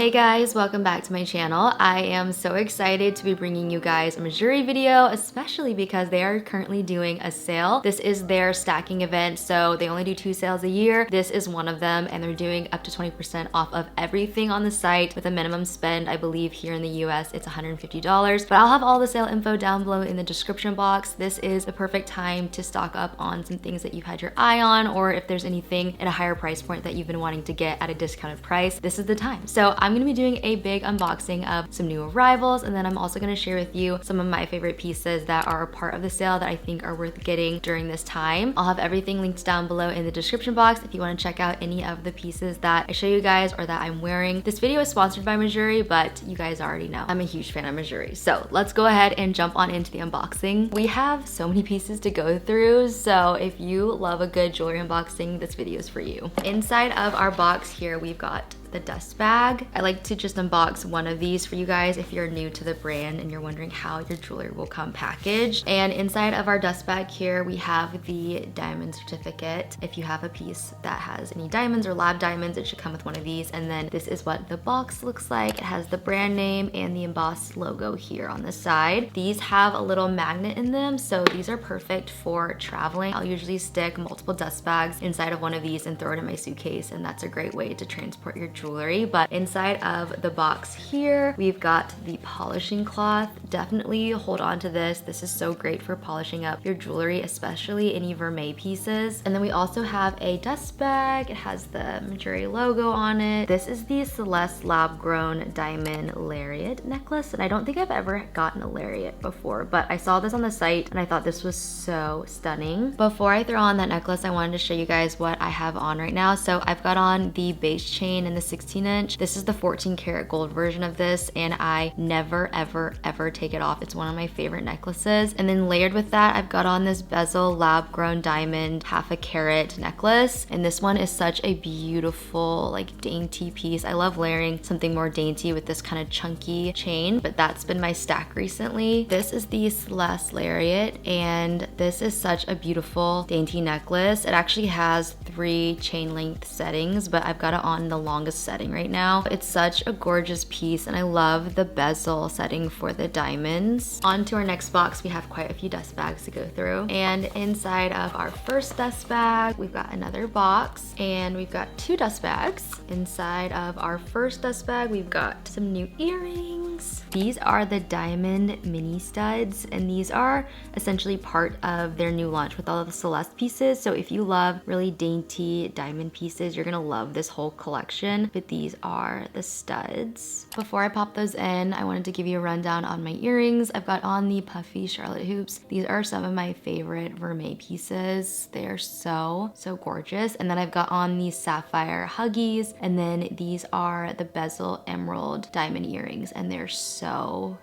Hey guys, welcome back to my channel. I am so excited to be bringing you guys a MEJURI video, especially because they are currently doing a sale. This is their stacking event, so they only do 2 sales a year. This is one of them, and they're doing up to 20% off of everything on the site with a minimum spend. I believe here in the US it's $150, but I'll have all the sale info down below in the description box. This is the perfect time to stock up on some things that you've had your eye on, or if there's anything at a higher price point that you've been wanting to get at a discounted price, this is the time. So I'm gonna be doing a big unboxing of some new arrivals, and then I'm also gonna share with you some of my favorite pieces that are a part of the sale that I think are worth getting during this time. I'll have everything linked down below in the description box if you wanna check out any of the pieces that I show you guys or that I'm wearing. This video is sponsored by MEJURI, but you guys already know I'm a huge fan of MEJURI. So let's go ahead and jump on into the unboxing. We have so many pieces to go through, so if you love a good jewelry unboxing, this video is for you. Inside of our box here, we've got the dust bag. I like to just unbox one of these for you guys if you're new to the brand and you're wondering how your jewelry will come packaged. And inside of our dust bag here, we have the diamond certificate. If you have a piece that has any diamonds or lab diamonds, it should come with one of these. And then this is what the box looks like. It has the brand name and the embossed logo here on the side. These have a little magnet in them, so these are perfect for traveling. I'll usually stick multiple dust bags inside of one of these and throw it in my suitcase, and that's a great way to transport your jewelry. But inside of the box here, we've got the polishing cloth. Definitely hold on to this. This is so great for polishing up your jewelry, especially any vermeil pieces. And then we also have a dust bag. It has the MEJURI logo on it. This is the Celeste lab grown diamond lariat necklace, and I don't think I've ever gotten a lariat before, but I saw this on the site and I thought this was so stunning. Before I throw on that necklace, I wanted to show you guys what I have on right now. So I've got on the base chain and the 16-inch. This is the 14 karat gold version of this, and I never ever take it off. It's one of my favorite necklaces. And then layered with that, I've got on this bezel lab grown diamond 1/2 carat necklace, and this one is such a beautiful like dainty piece. I love layering something more dainty with this kind of chunky chain, but that's been my stack recently. This is the Celeste lariat, and this is such a beautiful dainty necklace. It actually has 3 chain length settings, but I've got it on the longest setting right now. It's such a gorgeous piece, and I love the bezel setting for the diamonds. On to our next box, we have quite a few dust bags to go through. And inside of our first dust bag, we've got another box, and we've got 2 dust bags. Inside of our first dust bag, we've got some new earrings. These are the diamond mini studs, and these are essentially part of their new launch with all of the Celeste pieces. So if you love really dainty diamond pieces, you're gonna love this whole collection. But these are the studs. Before I pop those in, I wanted to give you a rundown on my earrings. I've got on the puffy Charlotte hoops. These are some of my favorite vermeil pieces. They are so gorgeous. And then I've got on these sapphire huggies, and then these are the bezel emerald diamond earrings, and they're so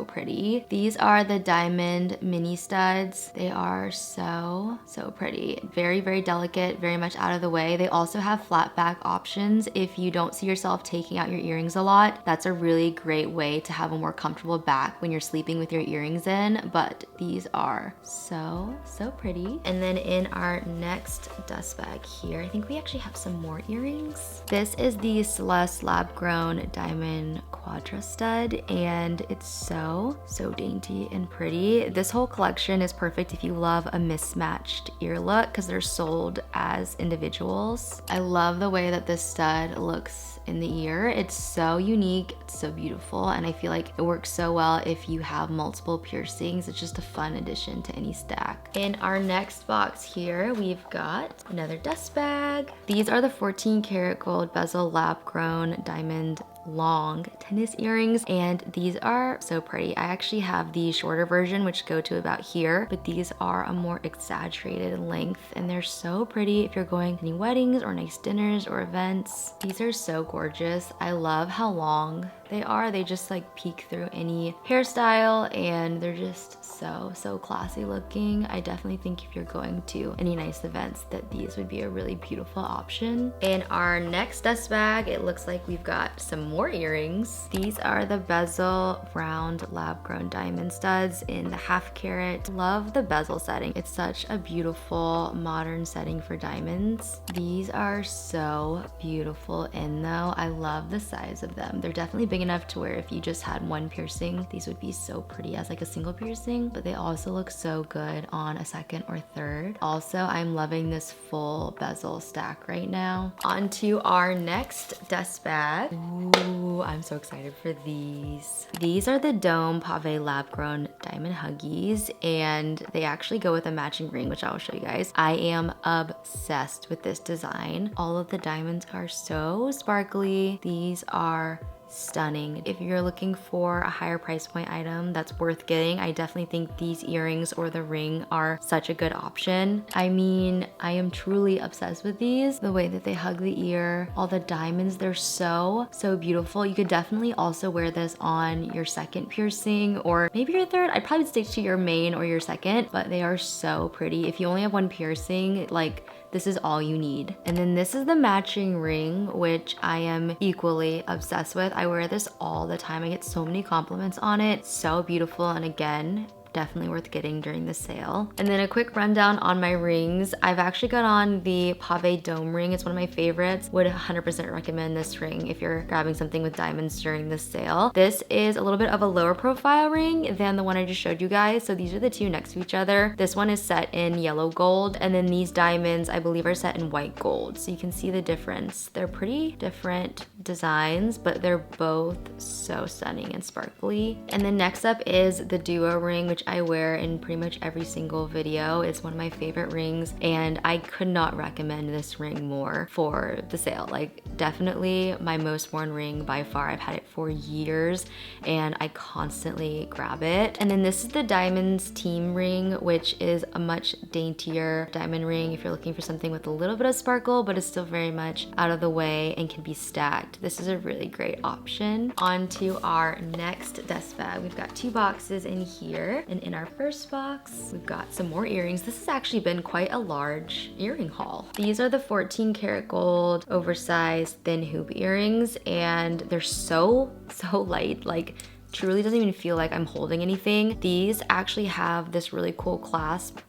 pretty. These are the diamond mini studs. They are so pretty. Very delicate, very much out of the way. They also have flat back options if you don't see yourself taking out your earrings a lot. That's a really great way to have a more comfortable back when you're sleeping with your earrings in, but these are so pretty. And then in our next dust bag here, I think we actually have some more earrings. This is the Celeste lab grown diamond quadra stud, and it's so dainty and pretty. This whole collection is perfect if you love a mismatched ear look because they're sold as individuals. I love the way that this stud looks in the ear. It's so unique, it's so beautiful, and I feel like it works so well if you have multiple piercings. It's just a fun addition to any stack. In our next box here, we've got another dust bag. These are the 14 karat gold bezel lab grown diamond long tennis earrings, and these are so pretty. I actually have the shorter version which go to about here, but these are a more exaggerated length, and they're so pretty if you're going to any weddings or nice dinners or events. These are so gorgeous. I love how long they are. They just like peek through any hairstyle, and they're just so classy looking. I definitely think if you're going to any nice events that these would be a really beautiful option. In our next dust bag, it looks like we've got some more earrings. These are the bezel round lab grown diamond studs in the 1/2 carat. Love the bezel setting. It's such a beautiful modern setting for diamonds. These are so beautiful in though. I love the size of them. They're definitely big enough to where if you just had one piercing, these would be so pretty as like a single piercing, but they also look so good on a second or third. Also, I'm loving this full bezel stack right now. On to our next dust bag. Ooh, I'm so excited for these. These are the Dome Pave lab grown diamond huggies, and they actually go with a matching ring, which I will show you guys. I am obsessed with this design. All of the diamonds are so sparkly. These are stunning. If you're looking for a higher price point item that's worth getting, I definitely think these earrings or the ring are such a good option. I mean, I am truly obsessed with these. The way that they hug the ear, all the diamonds, they're so beautiful. You could definitely also wear this on your second piercing or maybe your third. I'd probably stick to your main or your second, but they are so pretty. If you only have one piercing, like, this is all you need. And then this is the matching ring, which I am equally obsessed with. I wear this all the time. I get so many compliments on it. So beautiful. And again, definitely worth getting during the sale. And then a quick rundown on my rings. I've actually got on the Pave Dome ring. It's one of my favorites. Would 100% recommend this ring if you're grabbing something with diamonds during the sale. This is a little bit of a lower profile ring than the one I just showed you guys. So these are the two next to each other. This one is set in yellow gold, and then these diamonds I believe are set in white gold. So you can see the difference. They're pretty different designs, but they're both so stunning and sparkly. And then next up is the duo ring, which I wear in pretty much every single video. It's one of my favorite rings, and I could not recommend this ring more for the sale. Like, definitely my most worn ring by far. I've had it for years and I constantly grab it. And then this is the Diamonds Team ring, which is a much daintier diamond ring if you're looking for something with a little bit of sparkle, but it's still very much out of the way and can be stacked. This is a really great option. On to our next dust bag. We've got 2 boxes in here. And in our first box, we've got some more earrings. This has actually been quite a large earring haul. These are the 14 karat gold oversized thin hoop earrings, and they're so light. Like, truly doesn't even feel like I'm holding anything. These actually have this really cool clasp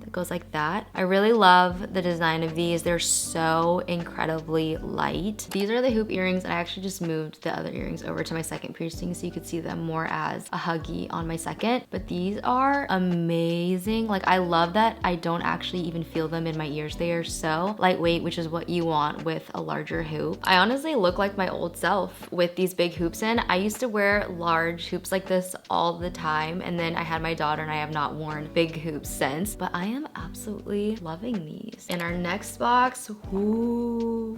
that goes like that. I really love the design of these. They're so incredibly light. These are the hoop earrings, and I actually just moved the other earrings over to my second piercing so you could see them more as a huggy on my second. But these are amazing. Like, I love that I don't actually even feel them in my ears. They are so lightweight, which is what you want with a larger hoop. I honestly look like my old self with these big hoops in. I used to wear large hoops like this all the time, and then I had my daughter and I have not worn big hoops since, but I am absolutely loving these. In our next box, ooh.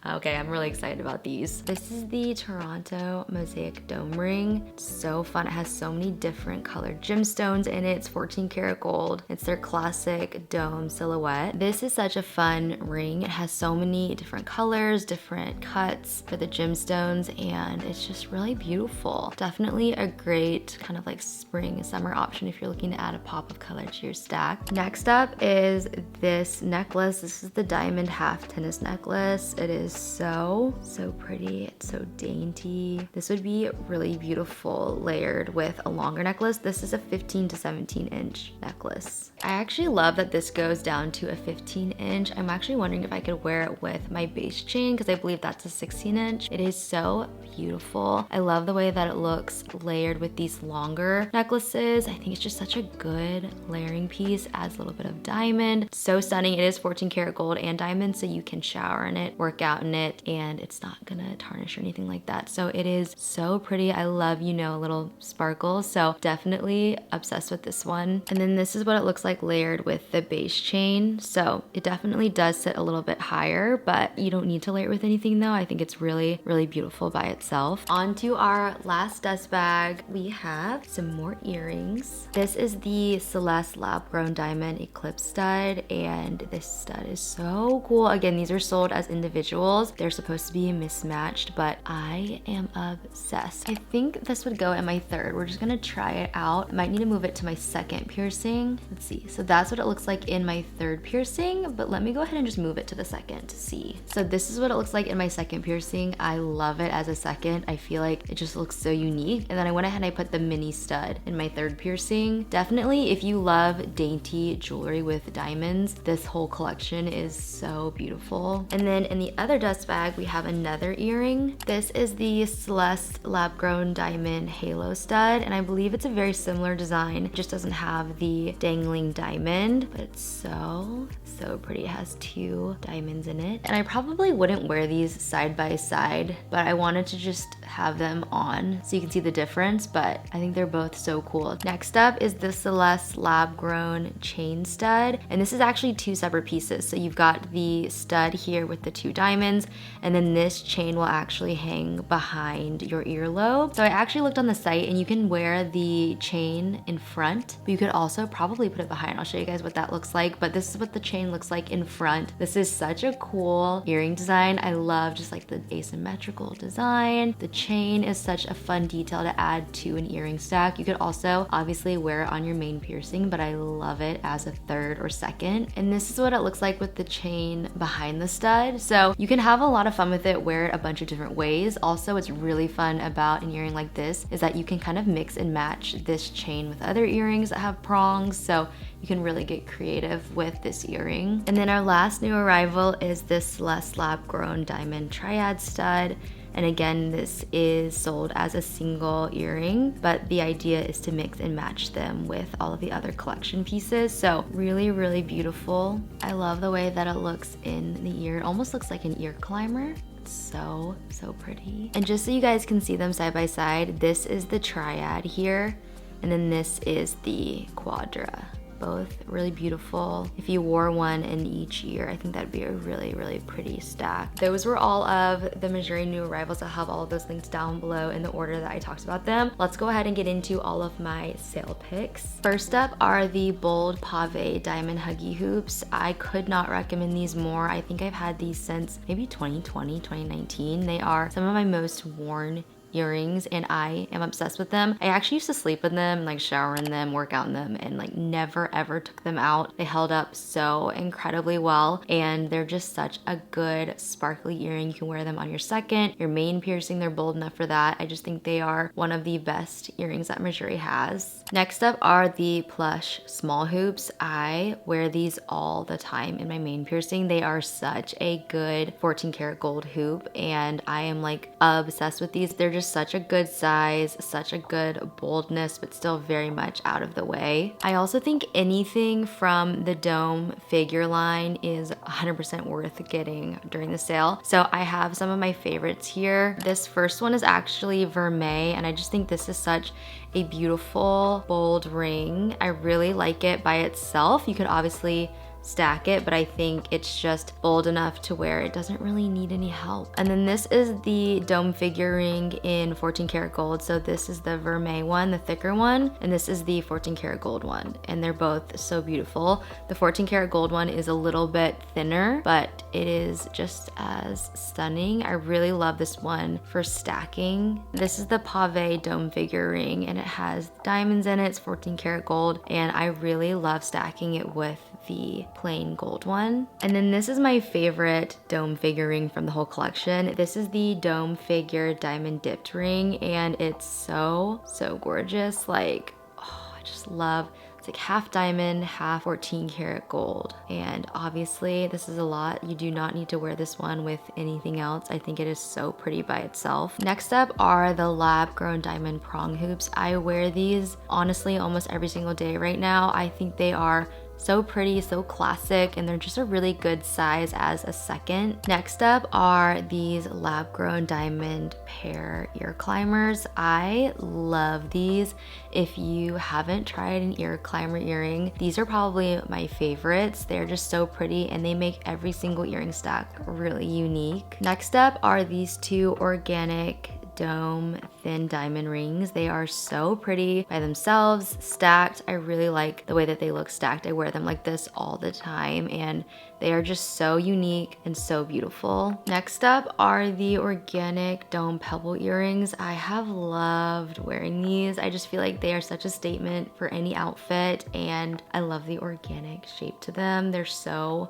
Okay, I'm really excited about these. This is the Toronto Mosaic Dome ring. It's so fun. It has so many different colored gemstones in it. It's 14 karat gold. It's their classic dome silhouette. This is such a fun ring. It has so many different colors, different cuts for the gemstones, and it's just really beautiful. Definitely a great kind of like spring, summer option if you're looking to add a pop of color to your stack. Next up is this necklace. This is the diamond half tennis necklace. It is so pretty. It's so dainty. This would be really beautiful layered with a longer necklace. This is a 15 to 17 inch necklace. I actually love that this goes down to a 15 inch. I'm actually wondering if I could wear it with my base chain because I believe that's a 16 inch. It is so beautiful. I love the way that it looks layered with these longer necklaces. I think it's just such a good layering piece. Adds a little bit of diamond. So stunning. It is 14 karat gold and diamond, so you can shower in it, work out in it, and it's not gonna tarnish or anything like that. So it is so pretty. I love, you know, a little sparkle. So definitely obsessed with this one. And then this is what it looks like layered with the base chain. So it definitely does sit a little bit higher, but you don't need to layer it with anything though. I think it's really beautiful by itself. On to our last dust bag, we have some more earrings. This is the Celeste lab grown diamond eclipse stud, and this stud is so cool. Again, these are sold as individual. angles. They're supposed to be mismatched, but I am obsessed. I think this would go in my third. We're just gonna try it out. I might need to move it to my second piercing. Let's see. So that's what it looks like in my third piercing, but let me go ahead and just move it to the second to see. So this is what it looks like in my second piercing. I love it as a second. I feel like it just looks so unique. And then I went ahead and I put the mini stud in my third piercing. Definitely, if you love dainty jewelry with diamonds, this whole collection is so beautiful. And then in the other dust bag, we have another earring. This is the Celeste lab-grown diamond halo stud, and I believe it's a very similar design. It just doesn't have the dangling diamond, but it's so pretty. It has 2 diamonds in it. And I probably wouldn't wear these side by side, but I wanted to just have them on so you can see the difference, but I think they're both so cool. Next up is the Celeste lab-grown chain stud, and this is actually 2 separate pieces. So you've got the stud here with the 2 diamonds, and then this chain will actually hang behind your earlobe. So I actually looked on the site and you can wear the chain in front, but you could also probably put it behind. I'll show you guys what that looks like, but this is what the chain looks like in front. This is such a cool earring design. I love just like the asymmetrical design. The chain is such a fun detail to add to an earring stack. You could also obviously wear it on your main piercing, but I love it as a third or second. And this is what it looks like with the chain behind the stud. So you can have a lot of fun with it, wear it a bunch of different ways. Also, what's really fun about an earring like this is that you can kind of mix and match this chain with other earrings that have prongs. So you can really get creative with this earring. And then our last new arrival is this Celeste lab-grown diamond triad stud. And again, this is sold as a single earring, but the idea is to mix and match them with all of the other collection pieces. So really beautiful. I love the way that it looks in the ear. It almost looks like an ear climber. It's so pretty. And just so you guys can see them side by side, this is the triad here, and then this is the quadra. Both really beautiful. If you wore one in each ear, I think that'd be a really pretty stack. Those were all of the MEJURI new arrivals. I'll have all of those links down below in the order that I talked about them. Let's go ahead and get into all of my sale picks. First up are the bold pave diamond huggy hoops. I could not recommend these more. I think I've had these since maybe 2020, 2019. They are some of my most worn earrings and I am obsessed with them. I actually used to sleep in them, like shower in them, work out in them, and like never ever took them out. They held up so incredibly well, and they're just such a good sparkly earring. You can wear them on your second, your main piercing. They're bold enough for that. I just think they are one of the best earrings that MEJURI has. Next up are the plush small hoops. I wear these all the time in my main piercing. They are such a good 14 karat gold hoop, and I am like obsessed with these. They're just such a good size, such a good boldness, but still very much out of the way. I also think anything from the dome figure line is 100% worth getting during the sale. So I have some of my favorites here. This first one is actually vermeil, and I just think this is such a beautiful, bold ring. I really like it by itself. You could obviously stack it, but I think it's just bold enough to where it doesn't really need any help. And then this is the dome figure ring in 14 karat gold. So this is the vermeil one, the thicker one, and this is the 14 karat gold one. And they're both so beautiful. The 14 karat gold one is a little bit thinner, but it is just as stunning. I really love this one for stacking. This is the pave dome figure ring, and it has diamonds in it. It's 14 karat gold, and I really love stacking it with the plain gold one. And then this is my favorite dome figure ring from the whole collection. This is the dome figure diamond dipped ring, and it's so gorgeous. Like, oh, I just love. It's like half diamond, half 14 karat gold. And obviously this is a lot. You do not need to wear this one with anything else. I think it is so pretty by itself. Next up are the lab grown diamond prong hoops. I wear these honestly almost every single day right now. I think they are so pretty, so classic, and they're just a really good size as a second. Next up are these lab grown diamond pear ear climbers. I love these. If you haven't tried an ear climber earring, these are probably my favorites. They're just so pretty, and they make every single earring stack really unique. Next up are these two organic dome thin diamond rings. They are so pretty by themselves, stacked. I really like the way that they look stacked. I wear them like this all the time and they are just so unique and so beautiful. Next up are the organic dome pebble earrings. I have loved wearing these. I just feel like they are such a statement for any outfit and I love the organic shape to them. They're so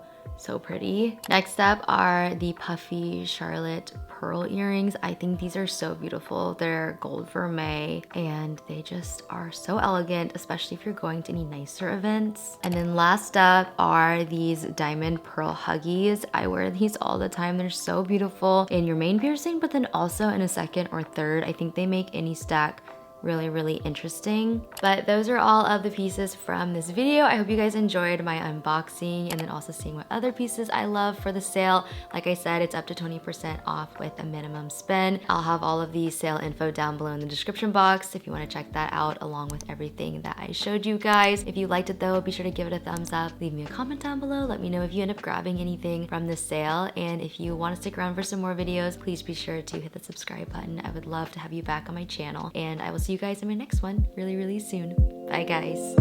pretty. Next up are the puffy Charlotte pearl earrings. I think these are so beautiful. They're gold vermeil and they just are so elegant, especially if you're going to any nicer events. And then last up are these diamond pearl huggies. I wear these all the time. They're so beautiful in your main piercing, but then also in a second or third. I think they make any stack really interesting. But those are all of the pieces from this video. I hope you guys enjoyed my unboxing and then also seeing what other pieces I love for the sale. Like I said, it's up to 20% off with a minimum spend. I'll have all of the sale info down below in the description box if you want to check that out along with everything that I showed you guys. If you liked it though, be sure to give it a thumbs up. Leave me a comment down below. Let me know if you end up grabbing anything from this sale. And if you want to stick around for some more videos, please be sure to hit the subscribe button. I would love to have you back on my channel. And I will see you guys in my next one really soon. Bye guys.